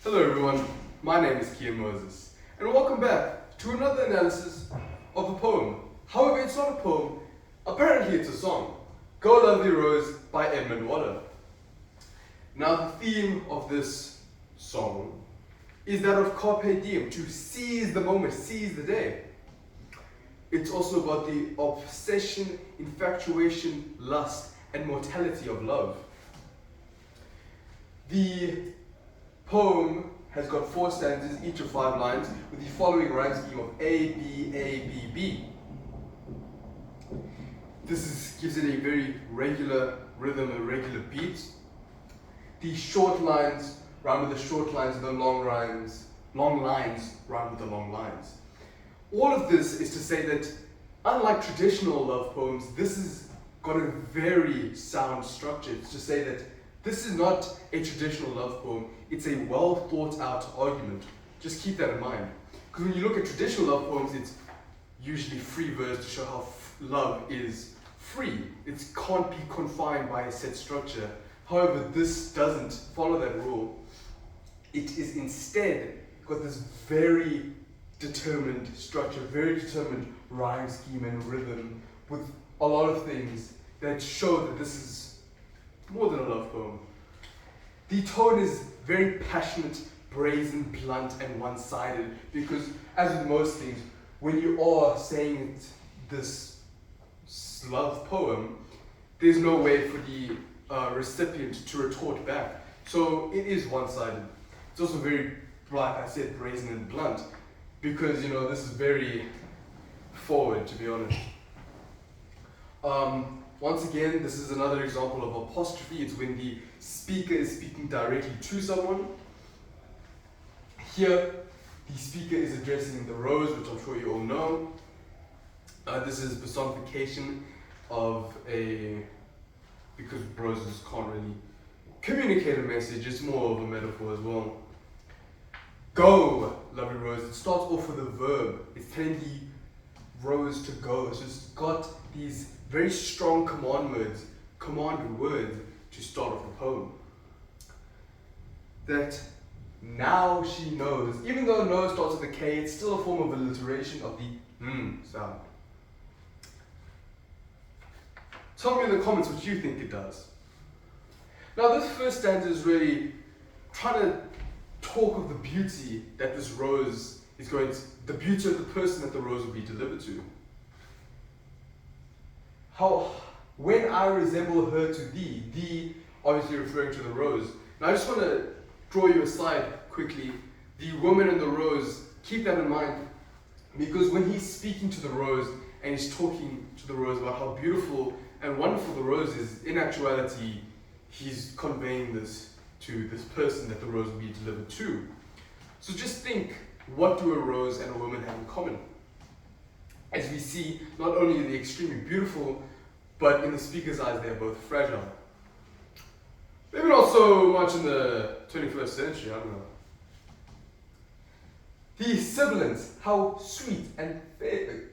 Hello everyone, my name is Kian Moses, and welcome back to another analysis of a poem. However, it's not a poem, apparently it's a song. Go Lovely Rose by Edmund. Now the theme of this song is that of carpe diem, to seize the moment, seize the day. It's also about the obsession, infatuation, lust, and mortality of love. The poem has got 4 stanzas, each of 5 lines, with the following rhyme scheme of A, B, A, B, B. Gives it a very regular rhythm, a regular beat. The short lines rhyme with the short lines, and the long lines rhyme with the long lines. All of this is to say that, unlike traditional love poems, this has got a very sound structure. It's to say that this is not a traditional love poem, it's a well thought out argument. Just keep that in mind. Because when you look at traditional love poems, it's usually free verse to show how love is free. It can't be confined by a set structure. However, this doesn't follow that rule. It is instead got this very determined structure, very determined rhyme scheme and rhythm, with a lot of things that show that this is more than a love poem. The tone is very passionate, brazen, blunt, and one-sided, because as with most things, when you are saying this love poem, there's no way for the recipient to retort back. So it is one-sided. It's also very, like I said, brazen and blunt, because this is very forward, to be honest. Once again, this is another example of apostrophe. It's when the speaker is speaking directly to someone. Here, the speaker is addressing the rose, which I'm sure you all know. This is personification of because roses can't really communicate a message, it's more of a metaphor as well. Go, lovely rose. It starts off with a verb. It's telling the rose to go. So it's got these very strong command words to start off the poem. That now she knows. Even though know starts with a K, it's still a form of alliteration of the sound. Tell me in the comments what you think it does. Now this first stanza is really trying to talk of the beauty that this rose is the beauty of the person that the rose will be delivered to. How, when I resemble her to thee obviously referring to the rose. Now I just want to draw you aside quickly. The woman and the rose, keep that in mind, because when he's speaking to the rose and he's talking to the rose about how beautiful and wonderful the rose is, in actuality, he's conveying this to this person that the rose will be delivered to. So just think, what do a rose and a woman have in common? As we see, not only are they extremely beautiful, but in the speaker's eyes, they are both fragile. Maybe not so much in the 21st century, I don't know. The sibilance, how sweet and fair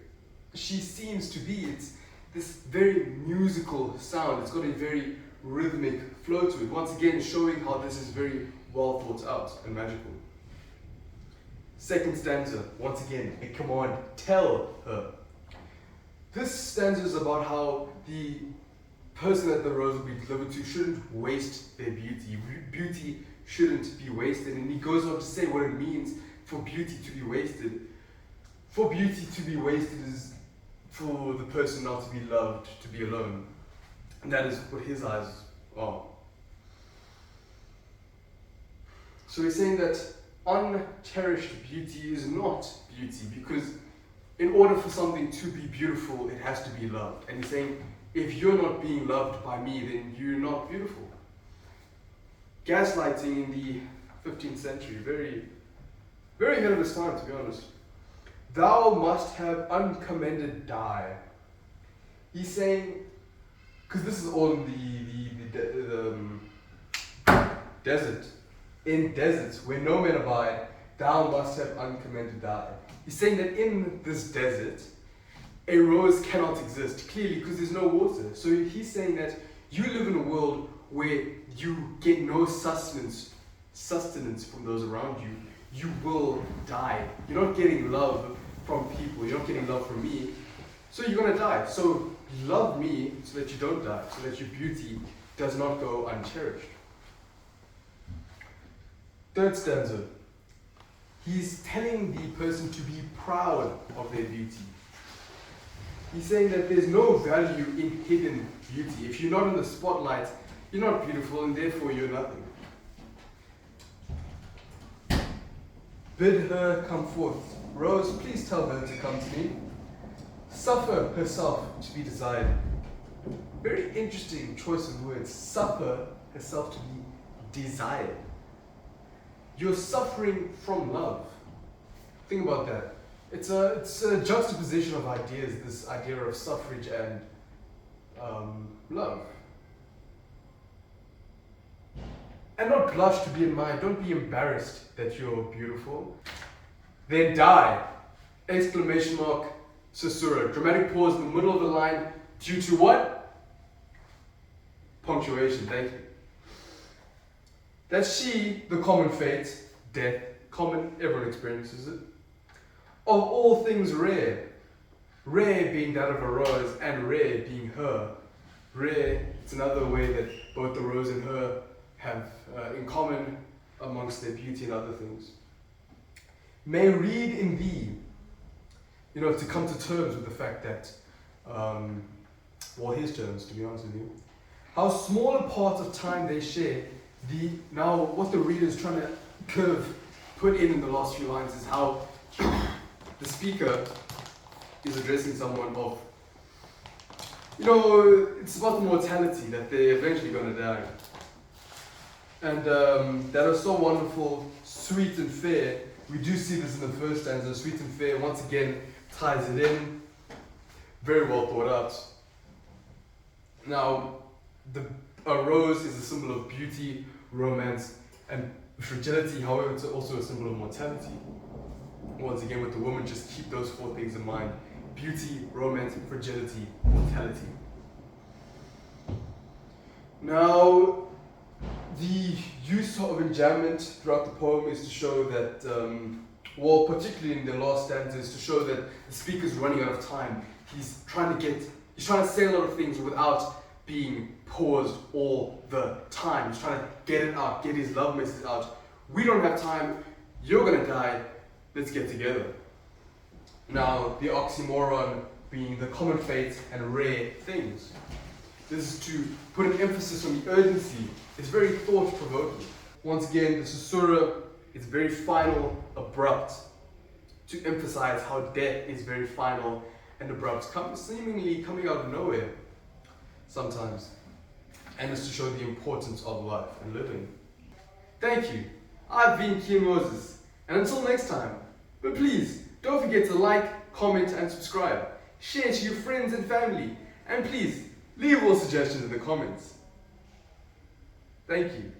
she seems to be. It's this very musical sound. It's got a very rhythmic flow to it. Once again, showing how this is very well thought out and magical. Second stanza, once again, a command, tell her. This stanza is about how the person that the rose will be delivered to shouldn't waste their beauty. Beauty shouldn't be wasted. And he goes on to say what it means for beauty to be wasted. For beauty to be wasted is for the person not to be loved, to be alone. And that is what his eyes are. So he's saying that uncherished beauty is not beauty, because in order for something to be beautiful, it has to be loved. And he's saying, if you're not being loved by me, then you're not beautiful. Gaslighting in the 15th century, very, very ahead of its time, to be honest. Thou must have uncommended die. He's saying, because this is all in the desert. In deserts where no men abide, thou must have uncommended die. He's saying that in this desert, a rose cannot exist, clearly, because there's no water. So he's saying that you live in a world where you get no sustenance sustenance from those around you, you will die. You're not getting love from people. You're not getting love from me. So you're going to die. So love me so that you don't die, so that your beauty does not go uncherished. Third stanza. He's telling the person to be proud of their beauty. He's saying that there's no value in hidden beauty. If you're not in the spotlight, you're not beautiful and therefore you're nothing. Bid her come forth. Rose, please tell her to come to me. Suffer herself to be desired. Very interesting choice of words. Suffer herself to be desired. You're suffering from love. Think about that. It's a juxtaposition of ideas, this idea of suffrage and love. And not blush to be admired. Don't be embarrassed that you're beautiful. Then die! Exclamation mark, caesura. Dramatic pause in the middle of the line due to what? Punctuation, thank you. That she, the common fate, death, common, everyone experiences it, of all things rare, rare being that of a rose and rare being her. Rare, it's another way that both the rose and her have in common amongst their beauty and other things. May read in thee, to come to terms with the fact that, his terms, to be honest with you, how small a part of time they share. Now, what the reader is trying to put in the last few lines is how the speaker is addressing someone of, it's about the mortality, that they're eventually going to die. And that is so wonderful, sweet and fair. We do see this in the first stanza, sweet and fair, once again, ties it in. Very well thought out. Now, a rose is a symbol of beauty, romance, and fragility. However, it's also a symbol of mortality. Once again, with the woman, just keep those four things in mind. Beauty, romance, fragility, mortality. Now, the use of enjambment throughout the poem is to show that, particularly in the last stanza, is to show that the speaker's running out of time. He's trying to say a lot of things without being paused all the time. He's trying to get it out, get his love message out. We don't have time, you're gonna die, let's get together. Now, the oxymoron being the common fate and rare things. This is to put an emphasis on the urgency. It's very thought-provoking. Once again, the caesura is very final, abrupt, to emphasize how death is very final and abrupt, seemingly coming out of nowhere sometimes. And it's to show the importance of life and living. Thank you. I've been Kim Moses. And until next time, but please, don't forget to like, comment, and subscribe. Share to your friends and family. And please, leave all suggestions in the comments. Thank you.